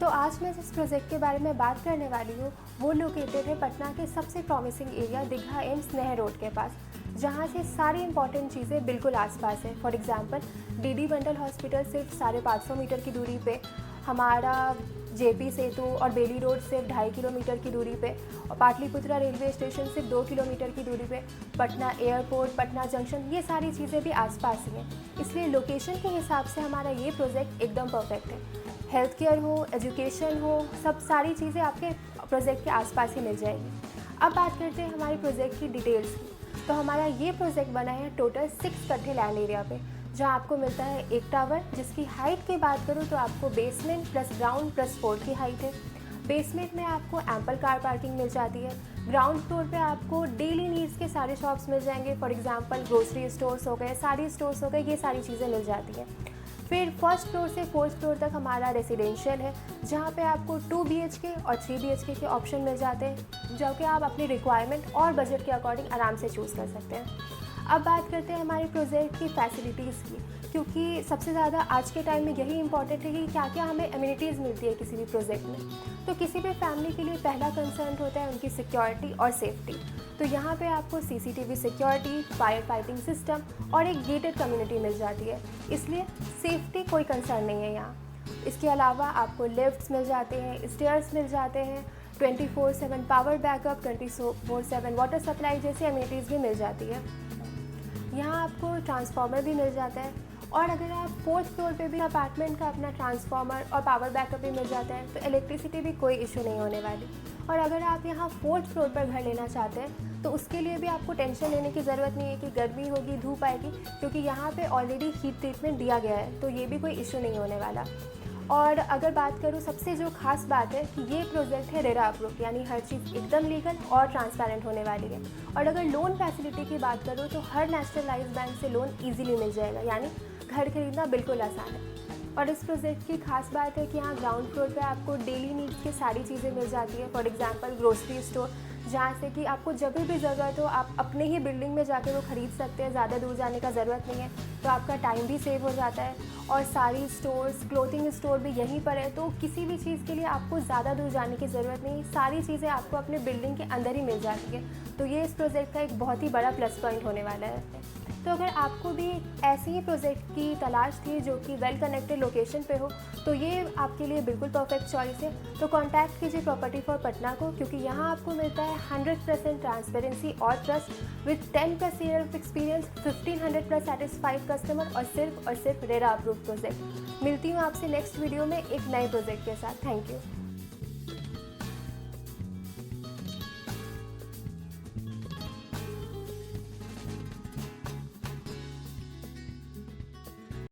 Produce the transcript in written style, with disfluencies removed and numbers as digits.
तो आज मैं जिस प्रोजेक्ट के बारे में बात करने वाली हूँ वो लोकेटेड है पटना के सबसे प्रॉमिसिंग एरिया दीघा एम्स नहर रोड के पास, जहाँ से सारी इंपॉर्टेंट चीज़ें बिल्कुल आसपास है। For example DD bundle hospital सिर्फ 550 मीटर की दूरी पे, हमारा जेपी सेतु और बेली रोड सिर्फ 2.5 किलोमीटर की दूरी पे, और पाटलिपुत्रा रेलवे स्टेशन सिर्फ 2 किलोमीटर की दूरी पे, पटना एयरपोर्ट, पटना जंक्शन, ये सारी चीज़ें भी आसपास ही हैं। इसलिए लोकेशन के हिसाब से हमारा ये प्रोजेक्ट एकदम परफेक्ट है। हेल्थ केयर हो, एजुकेशन हो, सब सारी चीज़ें आपके प्रोजेक्ट के आसपास ही मिल जाएगी। अब बात करते हैं हमारे प्रोजेक्ट की डिटेल्स की। तो हमारा ये प्रोजेक्ट बना है टोटल 6 कट्ठे लैंड एरिया पे, जहाँ आपको मिलता है एक टावर, जिसकी हाइट की बात करूँ तो आपको बेसमेंट प्लस ग्राउंड प्लस 4 की हाइट है। बेसमेंट में आपको एम्पल कार पार्किंग मिल जाती है। ग्राउंड फ्लोर पे आपको डेली नीड्स के सारे शॉप्स मिल जाएंगे। फॉर एग्जांपल ग्रोसरी स्टोर्स हो गए, सारी स्टोर्स हो गए, ये सारी चीज़ें मिल जाती हैं। फिर फर्स्ट फ्लोर से फोर्थ फ्लोर तक हमारा रेसिडेंशियल है, जहाँ पे आपको 2 BHK और 3 BHK के ऑप्शन मिल जाते हैं, जो कि आप अपनी रिक्वायरमेंट और बजट के अकॉर्डिंग आराम से चूज़ कर सकते हैं। अब बात करते हैं हमारे प्रोजेक्ट की फैसिलिटीज़ की, क्योंकि सबसे ज़्यादा आज के टाइम में यही इंपॉर्टेंट है कि क्या क्या हमें एमिनिटीज़ मिलती है किसी भी प्रोजेक्ट में। तो किसी भी फैमिली के लिए पहला कंसर्न होता है उनकी सिक्योरिटी और सेफ्टी। तो यहाँ पे आपको CCTV security, fire fighting system और एक गेटेड कम्युनिटी मिल जाती है, इसलिए सेफ्टी कोई कंसर्न नहीं है यहाँ। इसके अलावा आपको लिफ्ट्स मिल जाते हैं, स्टेयर्स मिल जाते हैं, 24/7 पावर बैकअप, 24/7 वाटर सप्लाई जैसी एमिनिटीज़ भी मिल जाती है। यहाँ आपको ट्रांसफार्मर भी मिल जाता है, और अगर आप फोर्थ फ्लोर पे भी अपार्टमेंट का अपना ट्रांसफार्मर और पावर बैकअप भी मिल जाता है, तो इलेक्ट्रिसिटी भी कोई इशू नहीं होने वाली। और अगर आप यहाँ फोर्थ फ्लोर पर घर लेना चाहते हैं तो उसके लिए भी आपको टेंशन लेने की ज़रूरत नहीं है कि गर्मी होगी, धूप आएगी, क्योंकि यहाँ पे ऑलरेडी हीट ट्रीटमेंट दिया गया है, तो ये भी कोई इशू नहीं होने वाला। और अगर बात करूँ सबसे जो खास बात है कि ये प्रोजेक्ट है रेरा अप्रूव, यानी हर चीज़ एकदम लीगल और ट्रांसपेरेंट होने वाली है। और अगर लोन फैसिलिटी की बात करूँ तो हर नेशनलाइज्ड बैंक से लोन ईजिली मिल जाएगा, यानी घर खरीदना बिल्कुल आसान है। और इस प्रोजेक्ट की खास बात है कि यहाँ ग्राउंड फ्लोर पे आपको डेली नीड्स की सारी चीज़ें मिल जाती है। फॉर एग्जांपल ग्रोसरी स्टोर, जहाँ से कि आपको जब भी ज़रूरत हो आप अपने ही बिल्डिंग में जाके वो ख़रीद सकते हैं, ज़्यादा दूर जाने का ज़रूरत नहीं है, तो आपका टाइम भी सेव हो जाता है। और सारी स्टोर्स, क्लोथिंग स्टोर भी यहीं पर है, तो किसी भी चीज़ के लिए आपको ज़्यादा दूर जाने की ज़रूरत नहीं, सारी चीज़ें आपको अपने बिल्डिंग के अंदर ही मिल जाती है। तो ये इस प्रोजेक्ट का एक बहुत ही बड़ा प्लस पॉइंट होने वाला है। तो अगर आपको भी ऐसे ही प्रोजेक्ट की तलाश थी जो कि वेल कनेक्टेड लोकेशन पे हो, तो ये आपके लिए बिल्कुल परफेक्ट चॉइस है। तो कांटेक्ट कीजिए प्रॉपर्टी फॉर पटना को, क्योंकि यहाँ आपको मिलता है 100% ट्रांसपेरेंसी और trust with 10+ year of experience, 1500+ satisfied customer, और सिर्फ रेरा अप्रूव प्रोजेक्ट। मिलती हूँ आपसे नेक्स्ट वीडियो में एक नए प्रोजेक्ट के साथ। Thank you.